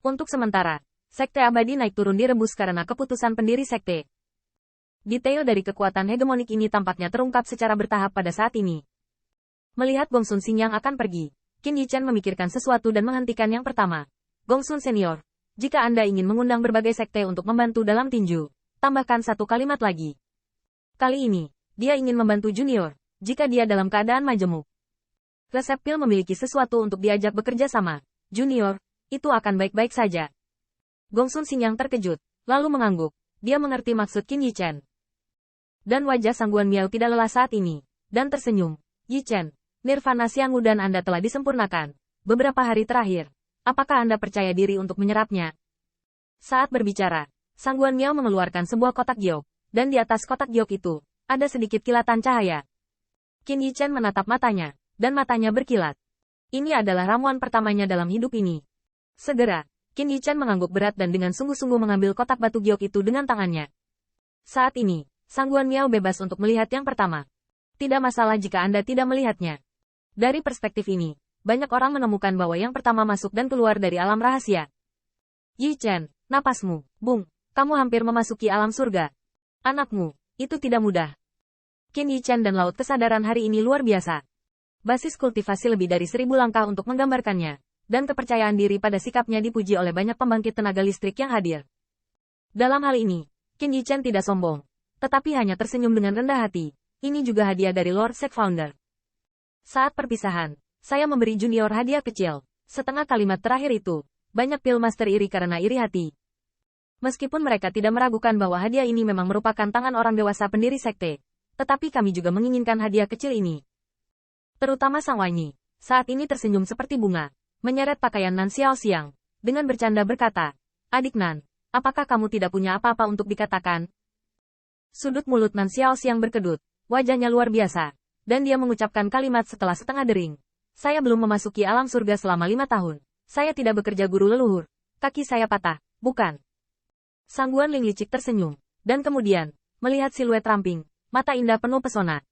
Untuk sementara, Sekte Abadi naik turun direbus karena keputusan pendiri sekte. Detail dari kekuatan hegemonik ini tampaknya terungkap secara bertahap pada saat ini. Melihat Gongsun Xingyang akan pergi, Qin Yichen memikirkan sesuatu dan menghentikan yang pertama. Gongsun Senior, jika Anda ingin mengundang berbagai sekte untuk membantu dalam tinju, tambahkan satu kalimat lagi. Kali ini, dia ingin membantu junior, jika dia dalam keadaan majemuk. Resep pil memiliki sesuatu untuk diajak bekerja sama. Junior, itu akan baik-baik saja. Gongsun Xingyang terkejut, lalu mengangguk. Dia mengerti maksud Qin Yichen. Dan wajah Sangguan Miao tidak lelah saat ini, dan tersenyum. Yichen, Nirvana Xianggu dan Anda telah disempurnakan. Beberapa hari terakhir, apakah Anda percaya diri untuk menyerapnya? Saat berbicara, Sangguan Miao mengeluarkan sebuah kotak giok, dan di atas kotak giok itu, ada sedikit kilatan cahaya. Qin Yichen menatap matanya, dan matanya berkilat. Ini adalah ramuan pertamanya dalam hidup ini. Segera, Qin Yichen mengangguk berat dan dengan sungguh-sungguh mengambil kotak batu giok itu dengan tangannya. Saat ini, Sangguan Miao bebas untuk melihat yang pertama. Tidak masalah jika Anda tidak melihatnya. Dari perspektif ini, banyak orang menemukan bahwa yang pertama masuk dan keluar dari alam rahasia. Yichen, napasmu, Bung, kamu hampir memasuki alam surga. Anakmu, itu tidak mudah. Qin Yichen dan laut kesadaran hari ini luar biasa. Basis kultivasi lebih dari 1000 langkah untuk menggambarkannya, dan kepercayaan diri pada sikapnya dipuji oleh banyak pembangkit tenaga listrik yang hadir. Dalam hal ini, Qin Yichen tidak sombong, tetapi hanya tersenyum dengan rendah hati. Ini juga hadiah dari Lord Sek Founder. Saat perpisahan, saya memberi junior hadiah kecil. Setengah kalimat terakhir itu, banyak pil master iri karena iri hati. Meskipun mereka tidak meragukan bahwa hadiah ini memang merupakan tangan orang dewasa pendiri sekte, tetapi kami juga menginginkan hadiah kecil ini. Terutama Sang Wanyi, saat ini tersenyum seperti bunga, menyeret pakaian Nan Xiaoxiang, dengan bercanda berkata, "Adik Nan, apakah kamu tidak punya apa-apa untuk dikatakan?" Sudut mulut Nan Xiaoxiang berkedut, wajahnya luar biasa, dan dia mengucapkan kalimat setelah setengah dering. "Saya belum memasuki alam surga selama 5 tahun. Saya tidak bekerja guru leluhur. Kaki saya patah, bukan?" Sangguan Ling licik tersenyum, dan kemudian, melihat siluet ramping, mata indah penuh pesona.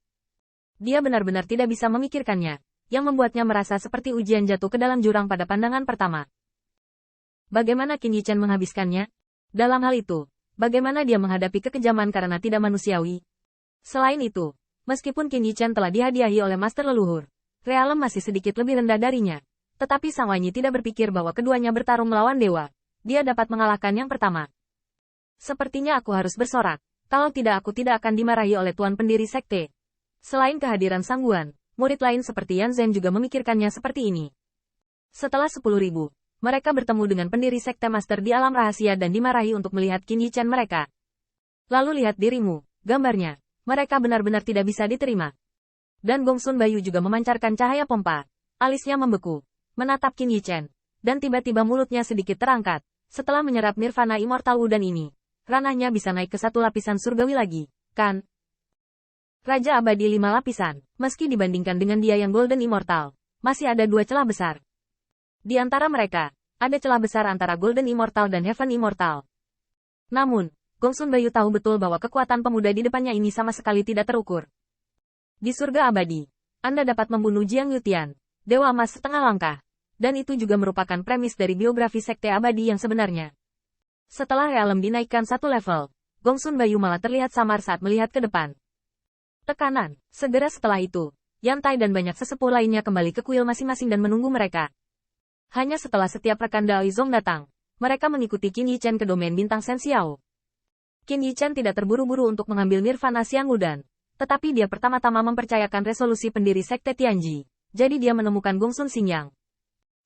Dia benar-benar tidak bisa memikirkannya, yang membuatnya merasa seperti ujian jatuh ke dalam jurang pada pandangan pertama. Bagaimana Qin Yichen menghabiskannya? Dalam hal itu, bagaimana dia menghadapi kekejaman karena tidak manusiawi? Selain itu, meskipun Qin Yichen telah dihadiahi oleh master leluhur, realem masih sedikit lebih rendah darinya. Tetapi Sang Wanyi tidak berpikir bahwa keduanya bertarung melawan dewa. Dia dapat mengalahkan yang pertama. Sepertinya aku harus bersorak. Kalau tidak aku tidak akan dimarahi oleh tuan pendiri sekte. Selain kehadiran Sangguan, murid lain seperti Yan Zhen juga memikirkannya seperti ini. Setelah 10.000, mereka bertemu dengan pendiri sekte master di alam rahasia dan dimarahi untuk melihat Qin Yichen mereka. Lalu lihat dirimu, gambarnya. Mereka benar-benar tidak bisa diterima. Dan Gongsun Bayu juga memancarkan cahaya pompa. Alisnya membeku, menatap Qin Yichen, dan tiba-tiba mulutnya sedikit terangkat. Setelah menyerap Nirvana Immortal Wudan ini, ranahnya bisa naik ke 1 lapisan surgawi lagi, kan? Raja Abadi 5 lapisan, meski dibandingkan dengan dia yang Golden Immortal, masih ada 2 celah besar. Di antara mereka, ada celah besar antara Golden Immortal dan Heaven Immortal. Namun, Gongsun Bayu tahu betul bahwa kekuatan pemuda di depannya ini sama sekali tidak terukur. Di surga abadi, Anda dapat membunuh Jiang Yutian, Dewa Emas setengah langkah, dan itu juga merupakan premis dari biografi sekte abadi yang sebenarnya. Setelah realem dinaikkan 1 level, Gongsun Bayu malah terlihat samar saat melihat ke depan. Tekanan. Segera setelah itu, Yantai dan banyak sesepuh lainnya kembali ke kuil masing-masing dan menunggu mereka. Hanya setelah setiap rekan Dao Zong datang, mereka mengikuti Qin Yichen ke domain bintang Shen Xiao. Qin Yichen tidak terburu-buru untuk mengambil Nirvana Xianggu dan, tetapi dia pertama-tama mempercayakan resolusi pendiri sekte Tianji, jadi dia menemukan Gongsun Xingyang.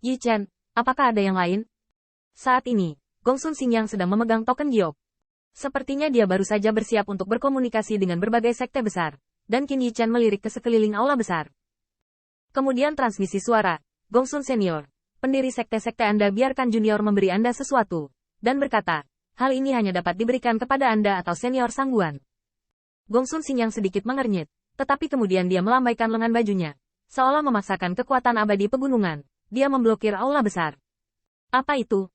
"Yichen, apakah ada yang lain?" Saat ini, Gongsun Xingyang sedang memegang token giok. Sepertinya dia baru saja bersiap untuk berkomunikasi dengan berbagai sekte besar. Dan Qin Yichen melirik ke sekeliling aula besar. Kemudian transmisi suara, "Gongsun Senior, pendiri sekte-sekte Anda biarkan junior memberi Anda sesuatu." Dan berkata, "Hal ini hanya dapat diberikan kepada Anda atau senior Sangguan." Gongsun Xingyang sedikit mengernyit, tetapi kemudian dia melambaikan lengan bajunya. Seolah memaksakan kekuatan abadi pegunungan, dia memblokir aula besar. "Apa itu?"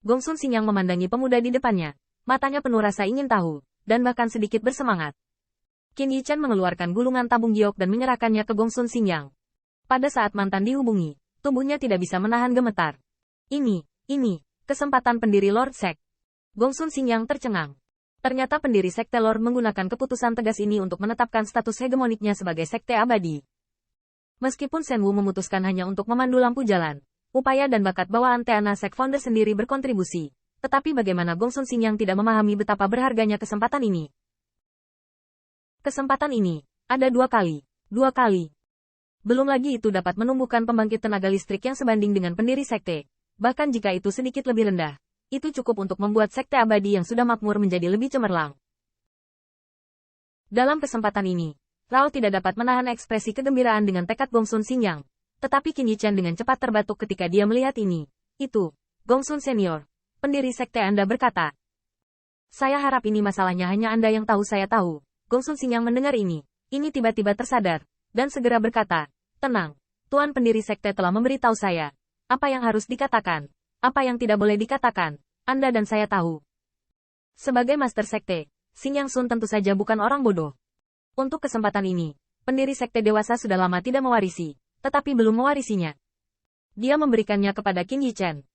Gongsun Xingyang memandangi pemuda di depannya. Matanya penuh rasa ingin tahu, dan bahkan sedikit bersemangat. Qin Yichen mengeluarkan gulungan tabung giok dan menyerahkannya ke Gongsun Xingyang. Pada saat mantan dihubungi, tubuhnya tidak bisa menahan gemetar. Ini, Kesempatan pendiri Lord Sek. Gongsun Xingyang tercengang. Ternyata pendiri Sekte Lord menggunakan keputusan tegas ini untuk menetapkan status hegemoniknya sebagai sekte abadi. Meskipun Shen Wu memutuskan hanya untuk memandu lampu jalan, upaya dan bakat bawaan Teana Sek Founder sendiri berkontribusi. Tetapi bagaimana Gongsun Xingyang tidak memahami betapa berharganya kesempatan ini? Kesempatan ini ada 2 kali. 2 kali. Belum lagi itu dapat menumbuhkan pembangkit tenaga listrik yang sebanding dengan pendiri sekte. Bahkan jika itu sedikit lebih rendah, itu cukup untuk membuat sekte abadi yang sudah makmur menjadi lebih cemerlang. Dalam kesempatan ini, Rao tidak dapat menahan ekspresi kegembiraan dengan tekad Gongsun Xingyang. Tetapi Qin Yichan dengan cepat terbatuk ketika dia melihat ini. Itu, Gongsun Senior, pendiri sekte Anda berkata. Saya harap ini masalahnya hanya Anda yang tahu saya tahu. Gongsun Xingyang mendengar ini. Ini tiba-tiba tersadar, dan segera berkata, tenang, Tuan pendiri sekte telah memberitahu saya. Apa yang harus dikatakan, apa yang tidak boleh dikatakan, Anda dan saya tahu. Sebagai master sekte, Xingyang Sun tentu saja bukan orang bodoh. Untuk kesempatan ini, pendiri sekte dewasa sudah lama tidak mewarisi, tetapi belum mewarisinya. Dia memberikannya kepada Qin Yichan.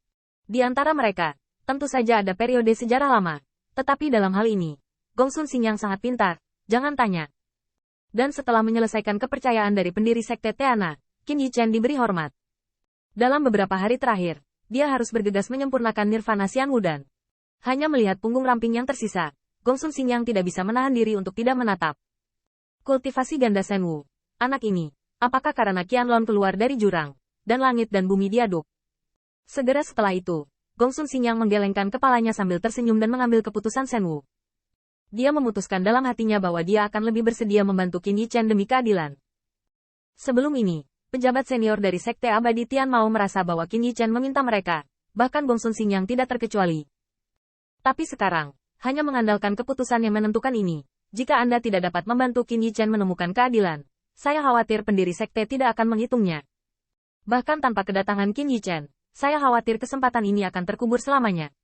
Di antara mereka, tentu saja ada periode sejarah lama, tetapi dalam hal ini, Gongsun Xingyang sangat pintar, jangan tanya. Dan setelah menyelesaikan kepercayaan dari pendiri sekte Teana, Qin Yichan diberi hormat. Dalam beberapa hari terakhir, dia harus bergegas menyempurnakan Nirvana Xian Wudan. Hanya melihat punggung ramping yang tersisa, Gongsun Xingyang tidak bisa menahan diri untuk tidak menatap. Kultivasi ganda Shen Wu. Anak ini, apakah karena Qianlong keluar dari jurang, dan langit dan bumi diaduk? Segera setelah itu, Gongsun Xingyang menggelengkan kepalanya sambil tersenyum dan mengambil keputusan Shen Wu. Dia memutuskan dalam hatinya bahwa dia akan lebih bersedia membantu Qin Yichan demi keadilan. Sebelum ini, pejabat senior dari Sekte Abadi Tian Mao merasa bahwa Qin Yichan meminta mereka, bahkan Gongsun Xingyang tidak terkecuali. Tapi sekarang, hanya mengandalkan keputusan yang menentukan ini, jika Anda tidak dapat membantu Qin Yichan menemukan keadilan, saya khawatir pendiri sekte tidak akan menghitungnya. Bahkan tanpa kedatangan Qin Yichan, saya khawatir kesempatan ini akan terkubur selamanya.